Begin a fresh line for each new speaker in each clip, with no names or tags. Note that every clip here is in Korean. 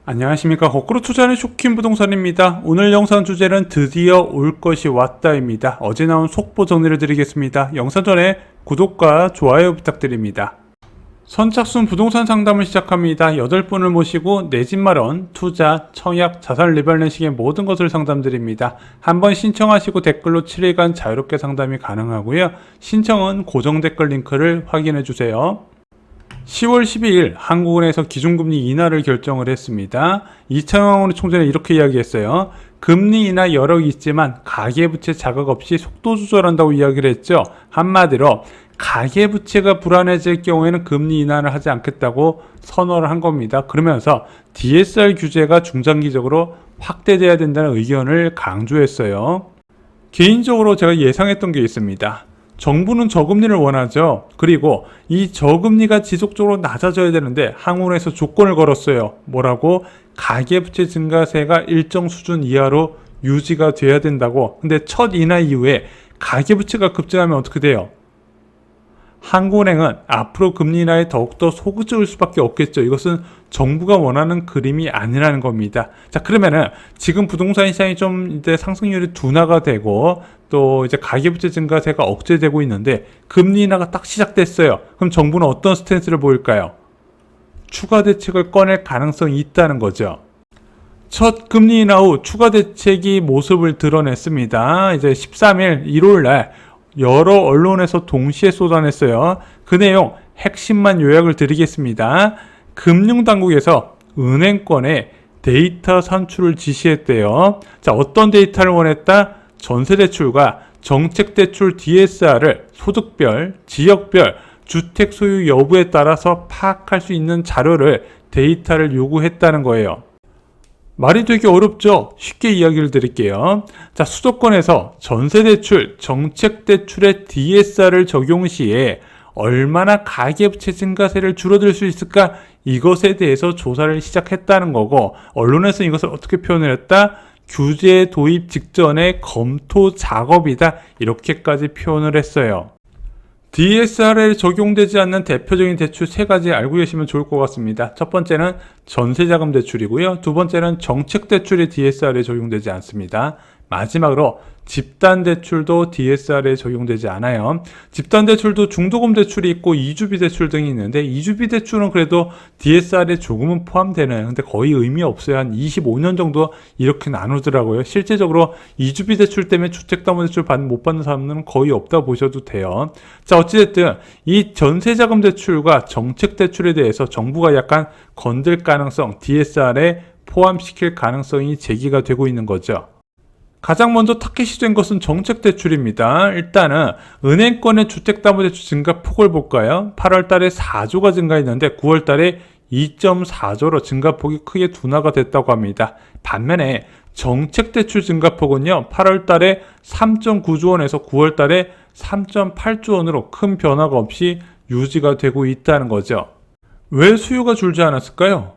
안녕하십니까. 거꾸로 투자하는 쇼킹 부동산입니다. 오늘 영상 주제는 드디어 올 것이 왔다입니다. 어제 나온 속보 정리를 드리겠습니다. 영상 전에 구독과 좋아요 부탁드립니다. 선착순 부동산 상담을 시작합니다. 8분을 모시고 내 집 마련, 투자, 청약, 자산 리밸런싱의 모든 것을 상담드립니다. 한번 신청하시고 댓글로 7일간 자유롭게 상담이 가능하고요. 신청은 고정 댓글 링크를 확인해 주세요. 10월 12일 한국은행에서 기준금리 인하를 결정을 했습니다. 이창용 총재는 이렇게 이야기했어요. 금리 인하 여력이 있지만 가계부채 자각 없이 속도 조절한다고 이야기를 했죠. 한마디로 가계부채가 불안해질 경우에는 금리 인하를 하지 않겠다고 선언을 한 겁니다. 그러면서 DSR 규제가 중장기적으로 확대돼야 된다는 의견을 강조했어요. 개인적으로 제가 예상했던 게 있습니다. 정부는 저금리를 원하죠. 그리고 이 저금리가 지속적으로 낮아져야 되는데 한국은행에서 조건을 걸었어요. 뭐라고? 가계부채 증가세가 일정 수준 이하로 유지가 돼야 된다고. 근데 첫 인하 이후에 가계부채가 급증하면 어떻게 돼요? 한국은행은 앞으로 금리 인하에 더욱더 소극적일 수밖에 없겠죠. 이것은 정부가 원하는 그림이 아니라는 겁니다. 자, 그러면은 지금 부동산 시장이 좀 이제 상승률이 둔화가 되고 또 이제 가계부채 증가세가 억제되고 있는데 금리 인하가 딱 시작됐어요. 그럼 정부는 어떤 스탠스를 보일까요? 추가 대책을 꺼낼 가능성이 있다는 거죠. 첫 금리 인하 후 추가 대책이 모습을 드러냈습니다. 이제 13일 일요일 날 여러 언론에서 동시에 쏟아냈어요. 그 내용 핵심만 요약을 드리겠습니다. 금융당국에서 은행권에 데이터 산출을 지시했대요. 자, 어떤 데이터를 원했다? 전세대출과 정책대출 DSR을 소득별, 지역별, 주택 소유 여부에 따라서 파악할 수 있는 자료를 데이터를 요구했다는 거예요. 말이 되게 어렵죠? 쉽게 이야기를 드릴게요. 자, 수도권에서 전세대출, 정책대출의 DSR을 적용 시에 얼마나 가계부채 증가세를 줄어들 수 있을까? 이것에 대해서 조사를 시작했다는 거고, 언론에서 이것을 어떻게 표현을 했다? 규제 도입 직전의 검토 작업이다. 이렇게까지 표현을 했어요. DSR에 적용되지 않는 대표적인 대출 3가지 알고 계시면 좋을 것 같습니다. 첫 번째는 전세자금 대출이고요. 두 번째는 정책대출이 DSR에 적용되지 않습니다. 마지막으로 집단대출도 DSR에 적용되지 않아요. 집단대출도 중도금 대출이 있고 이주비 대출 등이 있는데 이주비 대출은 그래도 DSR에 조금은 포함되는, 근데 거의 의미 없어요. 한 25년 정도 이렇게 나누더라고요. 실제적으로 이주비 대출 때문에 주택담보대출 못 받는 사람은 거의 없다고 보셔도 돼요. 자, 어찌됐든 이 전세자금 대출과 정책대출에 대해서 정부가 약간 건들 가능성, DSR에 포함시킬 가능성이 제기가 되고 있는 거죠. 가장 먼저 타겟이 된 것은 정책대출입니다. 일단은 은행권의 주택담보대출 증가폭을 볼까요? 8월 달에 4조가 증가했는데 9월 달에 2.4조로 증가폭이 크게 둔화가 됐다고 합니다. 반면에 정책대출 증가폭은요, 8월 달에 3.9조 원에서 9월 달에 3.8조 원으로 큰 변화가 없이 유지가 되고 있다는 거죠. 왜 수요가 줄지 않았을까요?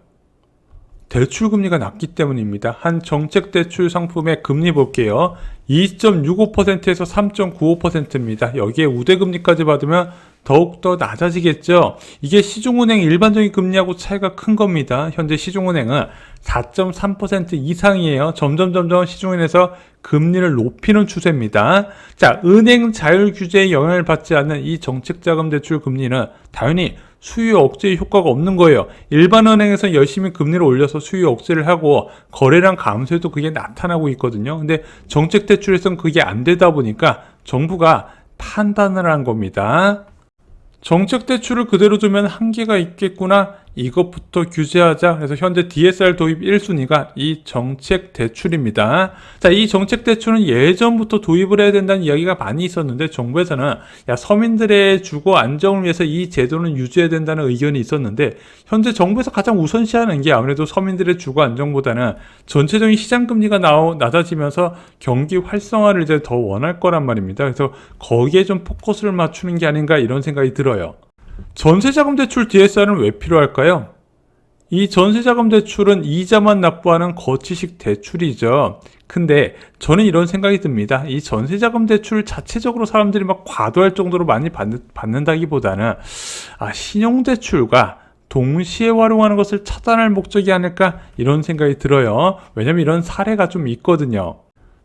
대출금리가 낮기 때문입니다. 한 정책대출 상품의 금리 볼게요. 2.65%에서 3.95%입니다. 여기에 우대금리까지 받으면 더욱더 낮아지겠죠. 이게 시중은행 일반적인 금리하고 차이가 큰 겁니다. 현재 시중은행은 4.3% 이상이에요. 점점 시중은행에서 금리를 높이는 추세입니다. 자, 은행 자율 규제에 영향을 받지 않는 이 정책자금 대출 금리는 당연히 수요 억제 효과가 없는 거예요. 일반 은행에서 열심히 금리를 올려서 수요 억제를 하고 거래량 감소에도 그게 나타나고 있거든요. 근데 정책 대출에서는 그게 안 되다 보니까 정부가 판단을 한 겁니다. 정책 대출을 그대로 두면 한계가 있겠구나. 이것부터 규제하자. 그래서 현재 DSR 도입 1순위가 이 정책 대출입니다. 자, 이 정책 대출은 예전부터 도입을 해야 된다는 이야기가 많이 있었는데 정부에서는 서민들의 주거 안정을 위해서 이 제도는 유지해야 된다는 의견이 있었는데 현재 정부에서 가장 우선시하는 게 아무래도 서민들의 주거 안정보다는 전체적인 시장 금리가 낮아지면서 경기 활성화를 이제 더 원할 거란 말입니다. 그래서 거기에 좀 포커스를 맞추는 게 아닌가 이런 생각이 들어요. 전세자금 대출 DSR은 왜 필요할까요? 이 전세자금 대출은 이자만 납부하는 거치식 대출이죠. 근데 저는 이런 생각이 듭니다. 이 전세자금 대출 자체적으로 사람들이 막 과도할 정도로 많이 받는다기보다는 신용대출과 동시에 활용하는 것을 차단할 목적이 아닐까 이런 생각이 들어요. 왜냐면 이런 사례가 좀 있거든요.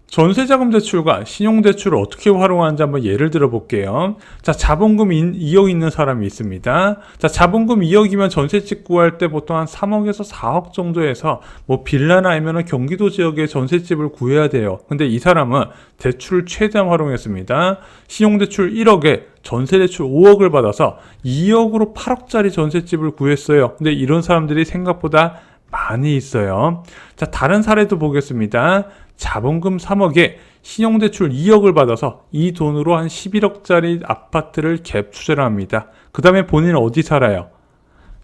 전세자금 대출과 신용대출을 어떻게 활용하는지 한번 예를 들어 볼게요. 자, 자본금 2억 있는 사람이 있습니다. 자, 자본금 2억이면 전세집 구할 때 보통 한 3억에서 4억 정도에서 뭐 빌라나 아니면 경기도 지역에 전세집을 구해야 돼요. 근데 이 사람은 대출을 최대한 활용했습니다. 신용대출 1억에 전세대출 5억을 받아서 2억으로 8억짜리 전세집을 구했어요. 근데 이런 사람들이 생각보다 많이 있어요. 자, 다른 사례도 보겠습니다. 자본금 3억에 신용대출 2억을 받아서 이 돈으로 한 11억짜리 아파트를 갭 투자를 합니다. 그 다음에 본인은 어디 살아요?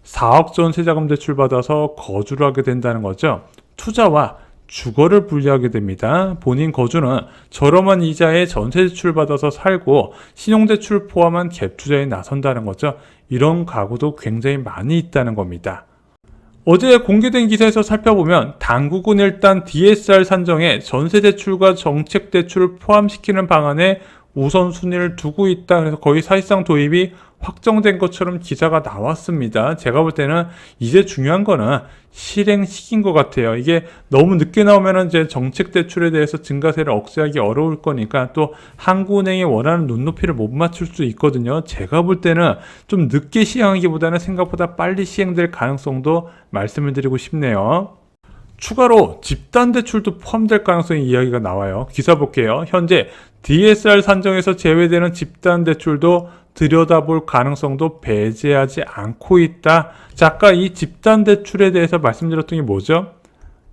4억 전세자금 대출 받아서 거주를 하게 된다는 거죠. 투자와 주거를 분리하게 됩니다. 본인 거주는 저렴한 이자에 전세대출 받아서 살고 신용대출 포함한 갭 투자에 나선다는 거죠. 이런 가구도 굉장히 많이 있다는 겁니다. 어제 공개된 기사에서 살펴보면 당국은 일단 DSR 산정에 전세대출과 정책대출을 포함시키는 방안에 우선순위를 두고 있다. 그래서 거의 사실상 도입이 확정된 것처럼 기사가 나왔습니다. 제가 볼 때는 이제 중요한 거는 실행 시기인 것 같아요. 이게 너무 늦게 나오면 이제 정책 대출에 대해서 증가세를 억제하기 어려울 거니까 또 한국은행이 원하는 눈높이를 못 맞출 수 있거든요. 제가 볼 때는 좀 늦게 시행하기보다는 생각보다 빨리 시행될 가능성도 말씀을 드리고 싶네요. 추가로 집단대출도 포함될 가능성이 이야기가 나와요. 기사 볼게요. 현재 DSR 산정에서 제외되는 집단대출도 들여다볼 가능성도 배제하지 않고 있다. 자, 아까 이 집단대출에 대해서 말씀드렸던 게 뭐죠?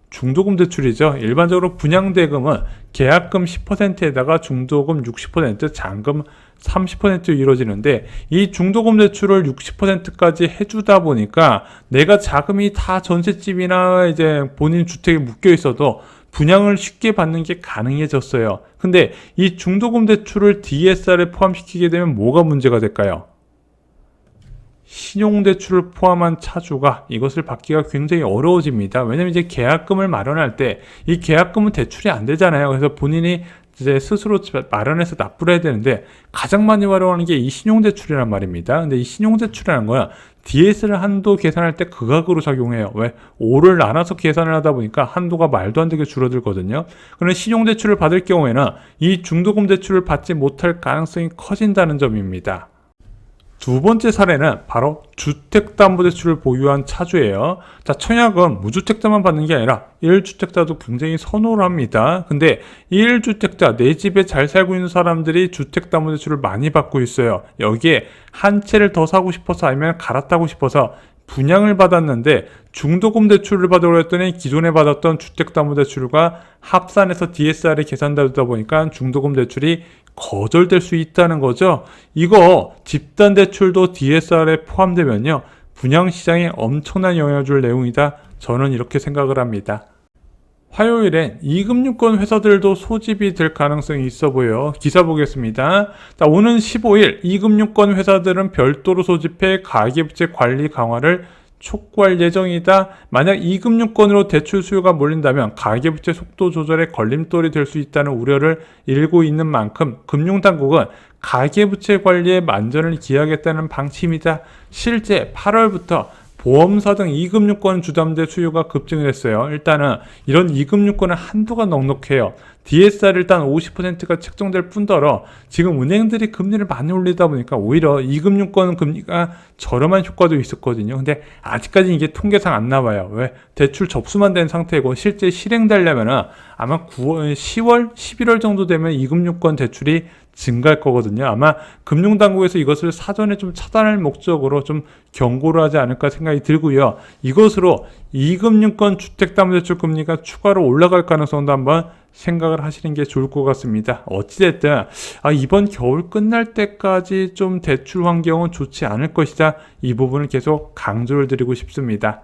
중도금 대출이죠. 일반적으로 분양대금은 계약금 10%에다가 중도금 60%, 잔금 30% 이루어지는데 이 중도금 대출을 60%까지 해주다 보니까 내가 자금이 다 전셋집이나 이제 본인 주택에 묶여 있어도 분양을 쉽게 받는 게 가능해졌어요. 근데 이 중도금 대출을 DSR에 포함시키게 되면 뭐가 문제가 될까요? 신용대출을 포함한 차주가 이것을 받기가 굉장히 어려워집니다. 왜냐면 이제 계약금을 마련할 때 이 계약금은 대출이 안 되잖아요. 그래서 본인이 이제 스스로 마련해서 납부를 해야 되는데 가장 많이 활용하는 게 이 신용대출이란 말입니다. 근데 이 신용대출이라는 거야 DSR 한도 계산할 때 극악으로 작용해요. 왜? 5를 나눠서 계산을 하다 보니까 한도가 말도 안 되게 줄어들거든요. 그런데 신용대출을 받을 경우에는 이 중도금 대출을 받지 못할 가능성이 커진다는 점입니다. 두 번째 사례는 바로 주택담보대출을 보유한 차주예요. 자, 청약은 무주택자만 받는 게 아니라 1주택자도 굉장히 선호를 합니다. 근데 1주택자, 내 집에 잘 살고 있는 사람들이 주택담보대출을 많이 받고 있어요. 여기에 한 채를 더 사고 싶어서 아니면 갈아타고 싶어서 분양을 받았는데 중도금 대출을 받으려 했더니 기존에 받았던 주택담보대출과 합산해서 DSR에 계산되다 보니까 중도금 대출이 거절될 수 있다는 거죠. 이거 집단대출도 DSR에 포함되면요 분양시장에 엄청난 영향을 줄 내용이다. 저는 이렇게 생각을 합니다. 화요일엔 이금융권 회사들도 소집이 될 가능성이 있어 보여요. 기사 보겠습니다. 자, 오는 15일 이금융권 회사들은 별도로 소집해 가계부채 관리 강화를 촉구할 예정이다. 만약 이금융권으로 대출 수요가 몰린다면 가계부채 속도 조절에 걸림돌이 될 수 있다는 우려를 일고 있는 만큼 금융당국은 가계부채 관리에 만전을 기하겠다는 방침이다. 실제 8월부터 보험사 등 이금융권 주담대 수요가 급증을 했어요. 일단은 이런 이금융권은 한도가 넉넉해요. DSR 일단 50%가 책정될 뿐더러 지금 은행들이 금리를 많이 올리다 보니까 오히려 이금융권 금리가 저렴한 효과도 있었거든요. 근데 아직까지 이게 통계상 안 나와요. 왜? 대출 접수만 된 상태고 실제 실행되려면은 아마 9월, 10월, 11월 정도 되면 이금융권 대출이 증가할 거거든요. 아마 금융당국에서 이것을 사전에 좀 차단할 목적으로 좀 경고를 하지 않을까 생각이 들고요. 이것으로 이금융권 주택담보대출 금리가 추가로 올라갈 가능성도 한번 생각을 하시는 게 좋을 것 같습니다. 어찌됐든 이번 겨울 끝날 때까지 좀 대출 환경은 좋지 않을 것이다. 이 부분을 계속 강조를 드리고 싶습니다.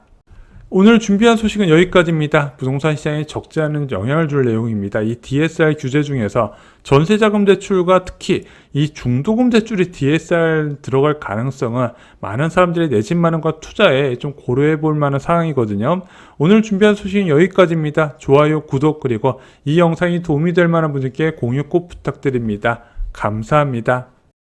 오늘 준비한 소식은 여기까지입니다. 부동산 시장에 적지 않은 영향을 줄 내용입니다. 이 DSR 규제 중에서 전세자금 대출과 특히 이 중도금 대출이 DSR 들어갈 가능성은 많은 사람들이 내 집 마련과 투자에 좀 고려해 볼 만한 상황이거든요. 오늘 준비한 소식은 여기까지입니다. 좋아요, 구독 그리고 이 영상이 도움이 될 만한 분들께 공유 꼭 부탁드립니다. 감사합니다.